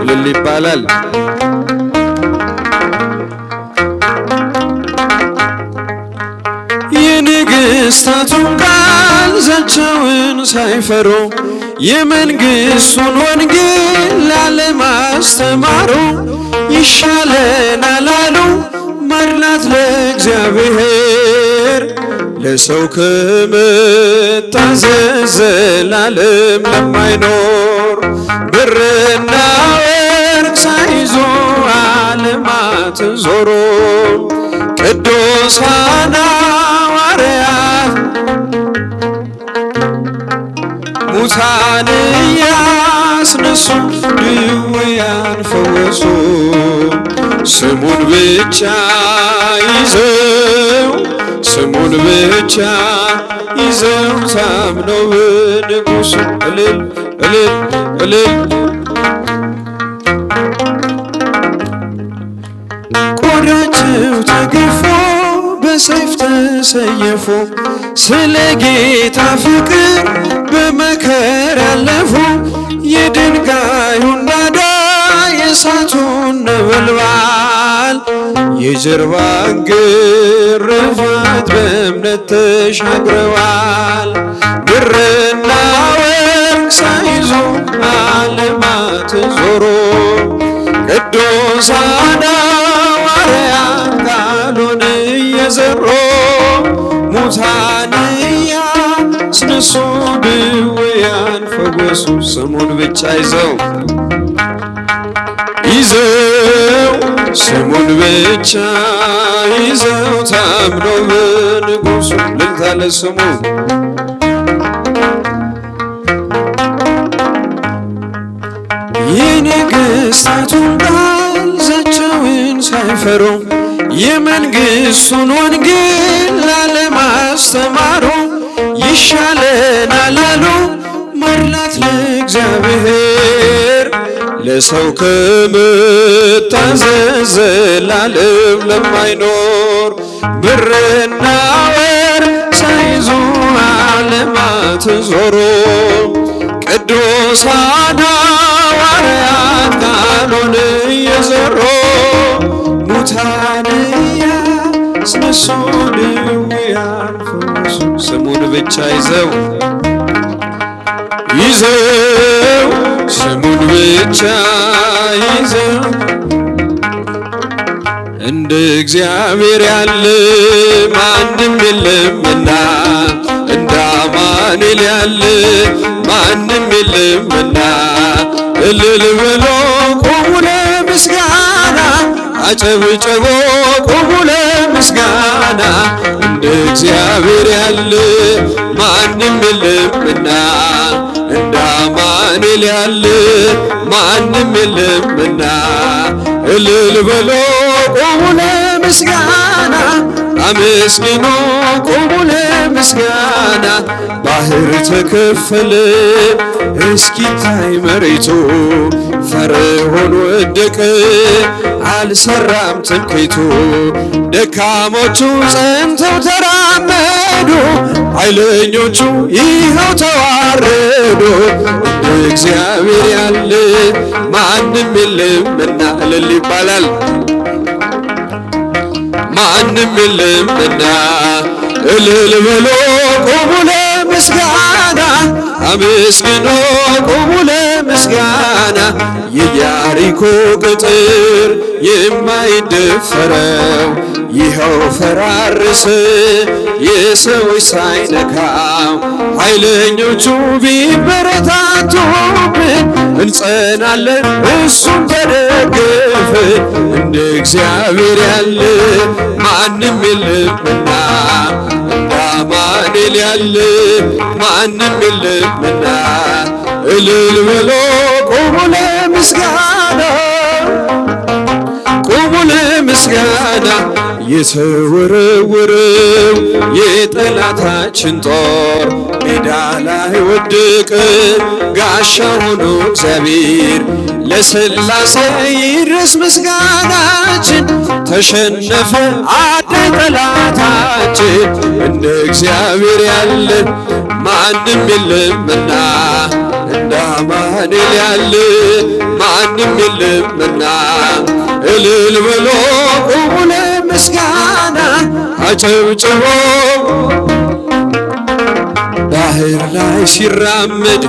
እልል ይባላል። የንግሥታቱን ቃል ዛቻውን ሳይፈሩ የመንግሥቱን ወንጌል ላለማስተማሩ ይሻለናል አሉ ማድላት ለእግዚአብሔር ለሰው ከመታዘዝ ዘላለም ለማይኖር ብርና ወርቅ ሳይዞ ዓለማትን ዞሮ ቅዱሳን ሐዋርያት ሙታን እያስነሱ ድውያን ፈወሱ ስሙን ብቻ ይዘው ስሙን ብቻ ይዘው ታምነው በንጉሡ እልል እልል እልል ቆዳቸው ተገፎ በሰይፍ ተሰየፉ ስለ ጌታ ፍቅር በመከራ ያለፉ የድንጋዩን ናዳ የእሳቱን ነበልባል የጀርባን ግርፋት በእምነት ተሻግረዋል። ብርና ወርቅ ሳይዙ ዓለማትን ዞሮ ቅዱሳን ሐዋርያት ቃሉን እየዘሩ ሙታን እያስነሱ ድውያን ፈወሱ ስሙን ብቻ ይዘው ስሙን ብቻ ይዘው ታምነው በንጉሡ እልልታ ለስሙ የንግሥታቱን ቃል ዛቻውን ሳይፈሩ የመንግሥቱን ወንጌል ላለማስተማሩ ይሻለናል አሉ ማድላት ለእግዚአብሔር ለሰው ከመታዘዝ ዘላለም ለማይኖር ብርና ወርቅ ሳይዙ ዓለማትን ዞሮ ቅዱሳን ሐዋርያት ቃሉን እየዘሩ ሙታን እያስነሱ ድውያን ፈወሱ ስሙን ብቻ ይዘው ስሙን ብቻ ይዘው እንደ እግዚአብሔር ያለ ማንም የለምና እንደ አማኑኤል ያለ ማንም የለምና እልል በሎ ቁሙ ለምስጋና አጨብጭቦ ቁሙ ለምስጋና እንደ እግዚአብሔር ያለ ማንም የለምና እንደ አማኑኤል ያለ ማንም የለምና እልል በሎ ቁሙ ለምስጋና አመስግኑ ቁሙ ለምስጋና ባህር ተከፈለ እስኪታይ መሬቱ ፈርዖን ወደቀ አልሰራም ትምክህቱ ደካሞቹ ጸንተው ተራመዱ ኃይለኞቹ ይኸው ተዋረዱ እንደ እግዚአብሔር ያለ ማንም የለምና እልል ይባላል ማንም የለምና እልል በሎ ቁሙ ለምስጋና አመስግኑ ቁሙ ለምስጋና የኢያሪኮ ቅጥር የማይደፈረው ይኸው ፈራረሰ የሰዎች ሳይነካው ኃይለኞቹ ቢበረታቱብን እንጸናለን እሱን ተደግፈን እንደ እግዚአብሔር ያለ ማንም የለምና እንደ አማኑኤል ያለ ማንም የለምና እልል በሎ ቁሙ ለምስጋና ቁሙ ለምስጋና የተወረወረው የጠላታችን ጦር ሜዳ ላይ ወደቀ ጋሻ ሆኖ እግዚአብሔር ለሥላሴ ይድረስ ምስጋናችን ተሸነፈ አዳኝ ጠላታችን እንደ እግዚአብሔር ያለ ማንም የለምና እንደ እንደ አማኑኤል ያለ ማንም የለምና እልል ብሎ ቁሙ ለምስጋና አጨብጭቦ ባህር ላይ ሲራመድ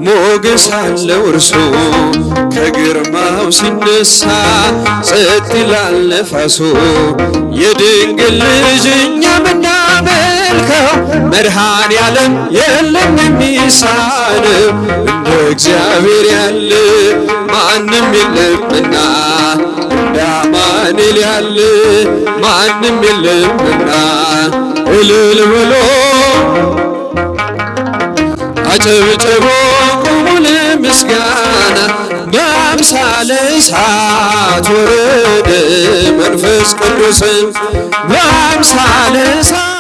ሞገስ አለው እርሱ ከግርማው ሲነሳ ጸጥ ይላል ነፋሱ የድንግል ልጅ እኛ ምናመልከው መድኃኔዓለም የለም የሚሳነው እንደ እግዚአብሔር ያለ ማንም የለምና እንደ አማኑኤል ያለ ማንም የለምና እልል ብሎ አጨብጭቦ ቁሙ ለምስጋና በአምሳለ እሳት ወረደ መንፈስ ቅዱስም በአምሳለ እሳት